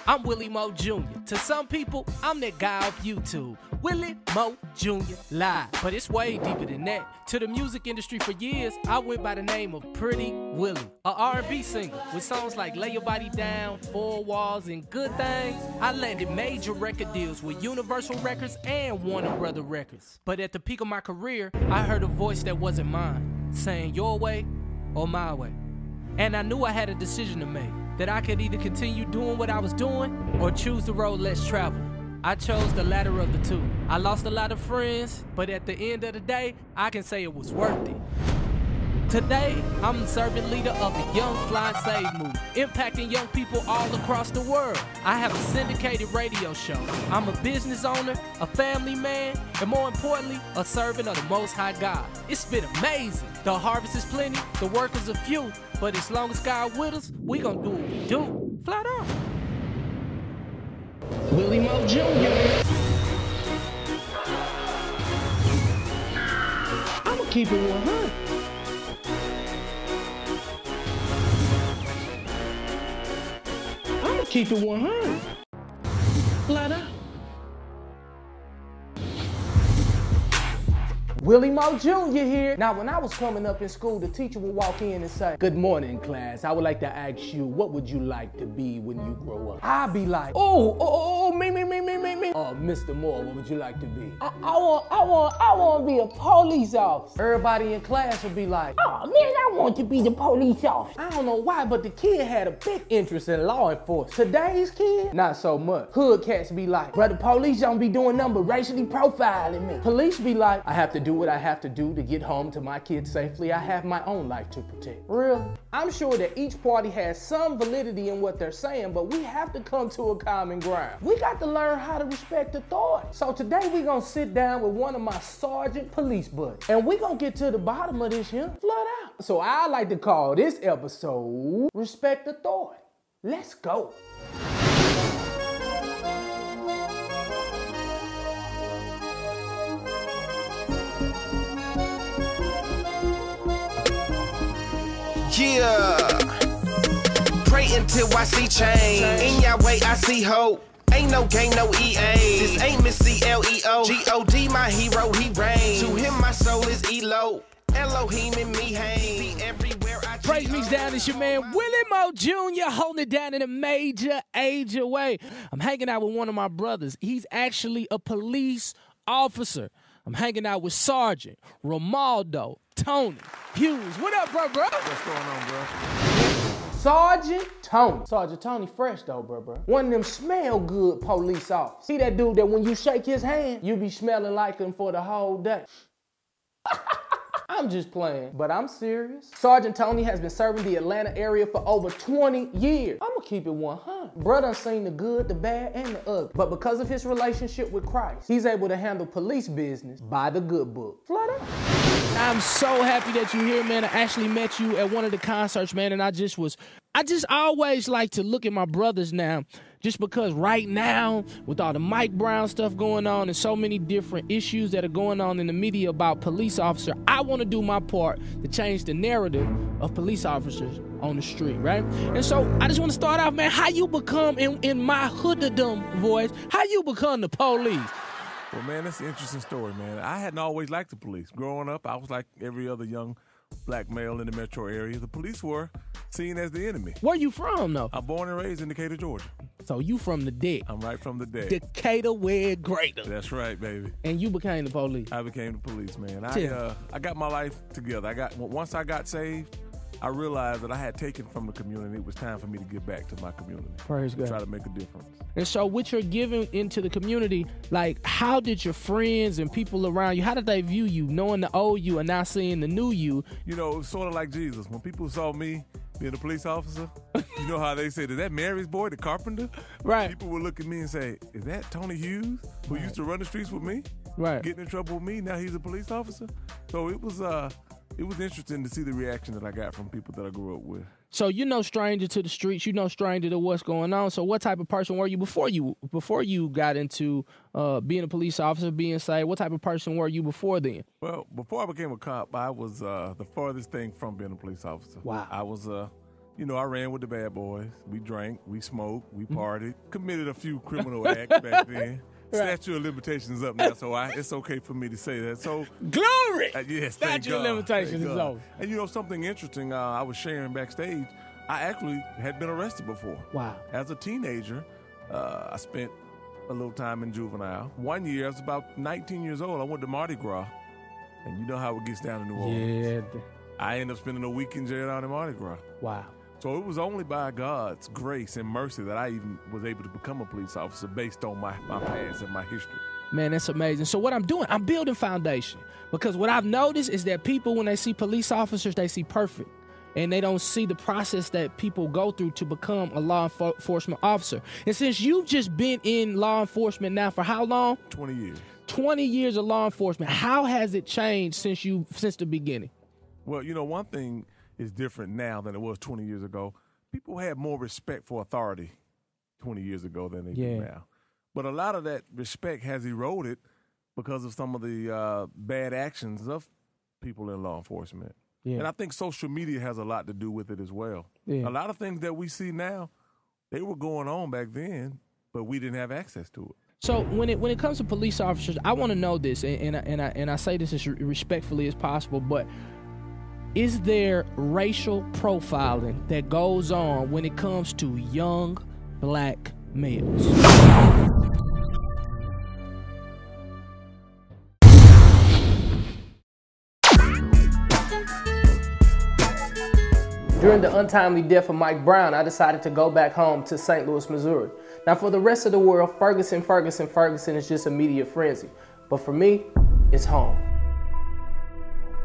I'm Willie Mo Jr. To some people, I'm that guy off YouTube. Willie Mo Jr. Live. But it's way deeper than that. To the music industry for years, I went by the name of Pretty Willie, a R&B singer with songs like Lay Your Body Down, Four Walls, and Good Things. I landed major record deals with Universal Records and Warner Brother Records. But at the peak of my career, I heard a voice that wasn't mine, saying your way or my way. And I knew I had a decision to make, that I could either continue doing what I was doing or choose the road less traveled. I chose the latter of the two. I lost a lot of friends, but at the end of the day, I can say it was worth it. Today, I'm the servant leader of the Young Fly and Save movement, impacting young people all across the world. I have a syndicated radio show. I'm a business owner, a family man, and more importantly, a servant of the Most High God. It's been amazing. The harvest is plenty, the workers are few, but as long as God with us, we gonna do what we do. Flat out. Willie Mo Jr. I'ma keep it 100. I'ma keep it 100. Flat out. Willie Mo Jr. here. Now, when I was coming up in school, the teacher would walk in and say, "Good morning, class. I would like to ask you, what would you like to be when you grow up?" I'd be like, me. Oh, Mr. Moore, what would you like to be? I want to be a police officer. Everybody in class would be like, "Oh, man, I want to be the police officer." I don't know why, but the kid had a big interest in law enforcement. Today's kid, not so much. Hood cats be like, "Brother, police don't be doing nothing but racially profiling me." Police be like, "I have to do what I have to do to get home to my kids safely. I have my own life to protect." Really? I'm sure that each party has some validity in what they're saying, but we have to come to a common ground. We got to learn how to respect authority. So today we're gonna sit down with one of my sergeant police buddies, and we're gonna get to the bottom of this here flat out. So I like to call this episode Respect Authority. Let's go. Yeah, pray until I see change. In your way, I see hope. Ain't no game, no EA. This ain't Miss CLEO. G-O-D, my hero, he reigns. To him, my soul is Elo. Elohim in me hang. Be everywhere I Praise me's down. It's your man Willie Mo Jr. holding it down in a major age away. I'm hanging out with one of my brothers. He's actually a police officer. I'm hanging out with Sergeant Romaldo Tony Hughes. What up, bro? What's going on, bro? Sergeant Tony. Sergeant Tony fresh though, bro. One of them smell good police officers. See that dude that when you shake his hand, you be smelling like him for the whole day. I'm just playing, but I'm serious. Sergeant Tony has been serving the Atlanta area for over 20 years. I'ma keep it 100. Bruh done seen the good, the bad, and the ugly. But because of his relationship with Christ, he's able to handle police business by the good book. Flat out. I'm so happy that you're here, man. I actually met you at one of the concerts, man, and I just always like to look at my brothers now, just because right now, with all the Mike Brown stuff going on and so many different issues that are going on in the media about police officers, I want to do my part to change the narrative of police officers on the street, right? And so I just want to start off, man, how you become, in my hoodedom voice, how you become the police? Well, man, that's an interesting story, man. I hadn't always liked the police. Growing up, I was like every other young black male in the metro area. The police were seen as the enemy. Where you from, though? I'm born and raised in Decatur, Georgia. So you from the deck. I'm right from the deck. Decatur, where greater. That's right, baby. And you became the police. I became the police, man. I got my life together. Once I got saved, I realized that I had taken from the community. It was time for me to give back to my community. Praise God. Try to make a difference. And so with your giving into the community, like, how did your friends and people around you, how did they view you, knowing the old you and now seeing the new you? You know, it was sort of like Jesus. When people saw me being a police officer, you know how they said, "Is that Mary's boy, the carpenter?" Right. People would look at me and say, "Is that Tony Hughes, who used to run the streets with me? Right. Getting in trouble with me, now he's a police officer?" So it was interesting to see the reaction that I got from people that I grew up with. So you know stranger to the streets, you know stranger to what's going on. So what type of person were you before you got into being a police officer, being saved? What type of person were you before then? Well, before I became a cop, I was the farthest thing from being a police officer. Wow. I was You know, I ran with the bad boys. We drank, we smoked, we partied, committed a few criminal acts back then. Statute of limitations up now, so it's okay for me to say that. So glory. Yes, statute of limitations is over. And you know something interesting? I was sharing backstage. I actually had been arrested before. Wow. As a teenager, I spent a little time in juvenile. 1 year, I was about 19 years old. I went to Mardi Gras, and you know how it gets down in New Orleans. Yeah. I ended up spending a week in jail down in Mardi Gras. Wow. So it was only by God's grace and mercy that I even was able to become a police officer based on my past and my history. Man, that's amazing. So what I'm doing, I'm building foundation. Because what I've noticed is that people, when they see police officers, they see perfect. And they don't see the process that people go through to become a law enforcement officer. And since you've just been in law enforcement now for how long? 20 years. 20 years of law enforcement. How has it changed since the beginning? Well, you know, one thing is different now than it was 20 years ago. People had more respect for authority 20 years ago than they do now. But a lot of that respect has eroded because of some of the bad actions of people in law enforcement. Yeah. And I think social media has a lot to do with it as well. Yeah. A lot of things that we see now, they were going on back then, but we didn't have access to it. So when it comes to police officers, I want to know this, and I say this as respectfully as possible, but is there racial profiling that goes on when it comes to young black males? During the untimely death of Mike Brown, I decided to go back home to St. Louis, Missouri. Now for the rest of the world, Ferguson is just a media frenzy. But for me, it's home.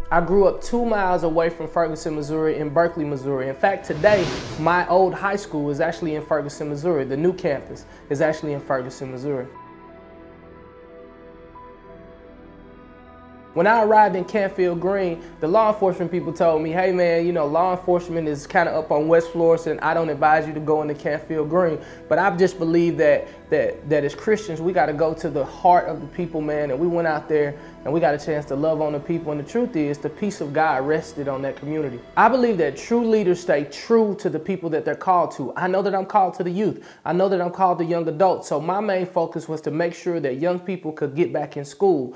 I grew up 2 miles away from Ferguson, Missouri in Berkeley, Missouri. In fact, today, my old high school is actually in Ferguson, Missouri. The new campus is actually in Ferguson, Missouri. When I arrived in Canfield Green, the law enforcement people told me, hey man, you know, law enforcement is kind of up on West Florissant, and I don't advise you to go into Canfield Green. But I just believe that as Christians, we got to go to the heart of the people, man. And we went out there and we got a chance to love on the people. And the truth is, the peace of God rested on that community. I believe that true leaders stay true to the people that they're called to. I know that I'm called to the youth. I know that I'm called to young adults. So my main focus was to make sure that young people could get back in school.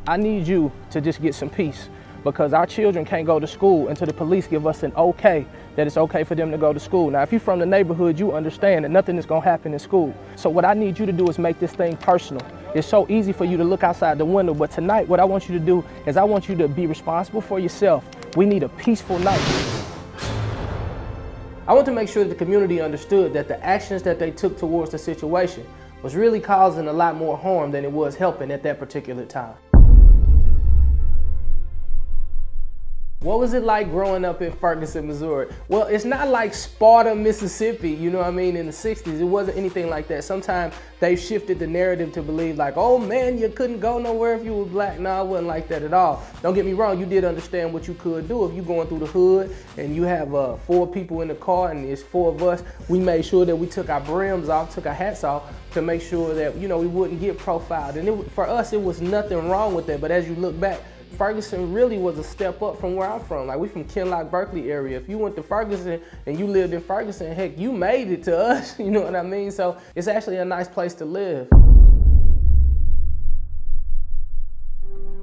I need you to just get some peace, because our children can't go to school until the police give us an okay, that it's okay for them to go to school. Now, if you're from the neighborhood, you understand that nothing is going to happen in school. So what I need you to do is make this thing personal. It's so easy for you to look outside the window, but tonight what I want you to do is I want you to be responsible for yourself. We need a peaceful night. I want to make sure that the community understood that the actions that they took towards the situation was really causing a lot more harm than it was helping at that particular time. What was it like growing up in Ferguson, Missouri? Well, it's not like Sparta, Mississippi, you know what I mean, in the 60s. It wasn't anything like that. Sometimes they shifted the narrative to believe like, oh man, you couldn't go nowhere if you were black. No, it wasn't like that at all. Don't get me wrong, you did understand what you could do. If you're going through the hood and you have 4 people in the car and there's 4 of us, we made sure that we took our brims off, took our hats off to make sure that, you know, we wouldn't get profiled. And for us, it was nothing wrong with that. But as you look back, Ferguson really was a step up from where I'm from. Like, we from Kinloch, Berkeley area. If you went to Ferguson and you lived in Ferguson, heck, you made it to us, you know what I mean? So it's actually a nice place to live.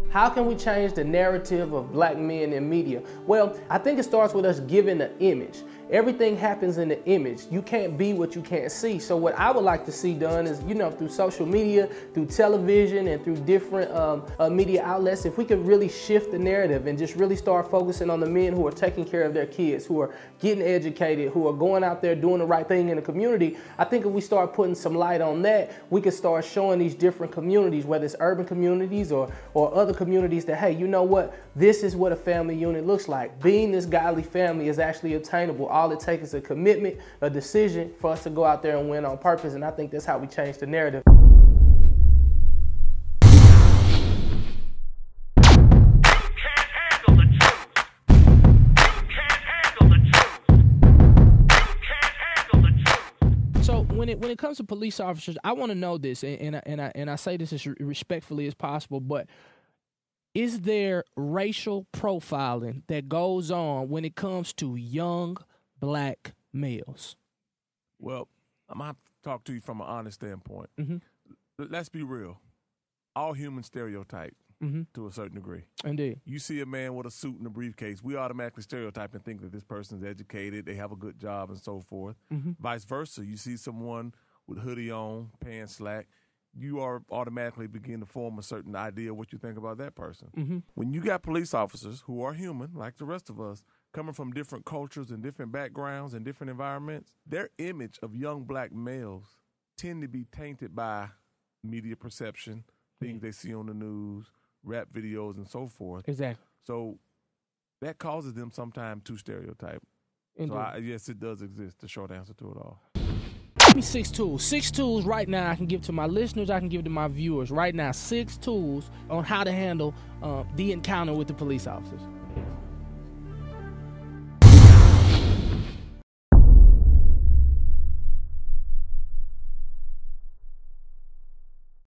How can we change the narrative of black men in media? Well, I think it starts with us giving an image. Everything happens in the image. You can't be what you can't see. So what I would like to see done is, you know, through social media, through television, and through different media outlets, if we could really shift the narrative and just really start focusing on the men who are taking care of their kids, who are getting educated, who are going out there doing the right thing in the community, I think if we start putting some light on that, we could start showing these different communities, whether it's urban communities or other communities, that, hey, you know what? This is what a family unit looks like. Being this godly family is actually obtainable. All it takes is a commitment, a decision for us to go out there and win on purpose. And I think that's how we change the narrative. So when it comes to police officers, I want to know this, and I say this as respectfully as possible, but is there racial profiling that goes on when it comes to young black males? Well, I'm going to have to talk to you from an honest standpoint. Mm-hmm. Let's be real. All humans stereotype to a certain degree. Indeed. You see a man with a suit and a briefcase, we automatically stereotype and think that this person's educated, they have a good job, and so forth. Vice versa. You see someone with hoodie on, pants slack, you are automatically begin to form a certain idea of what you think about that person. When you got police officers who are human, like the rest of us, coming from different cultures and different backgrounds and different environments, their image of young black males tend to be tainted by media perception, things they see on the news, rap videos, and so forth. Exactly. So that causes them sometimes to stereotype. Indeed. So yes, it does exist, the short answer to it all. Give me 6 tools. 6 tools right now I can give to my listeners, I can give to my viewers. Right now, 6 tools on how to handle the encounter with the police officers.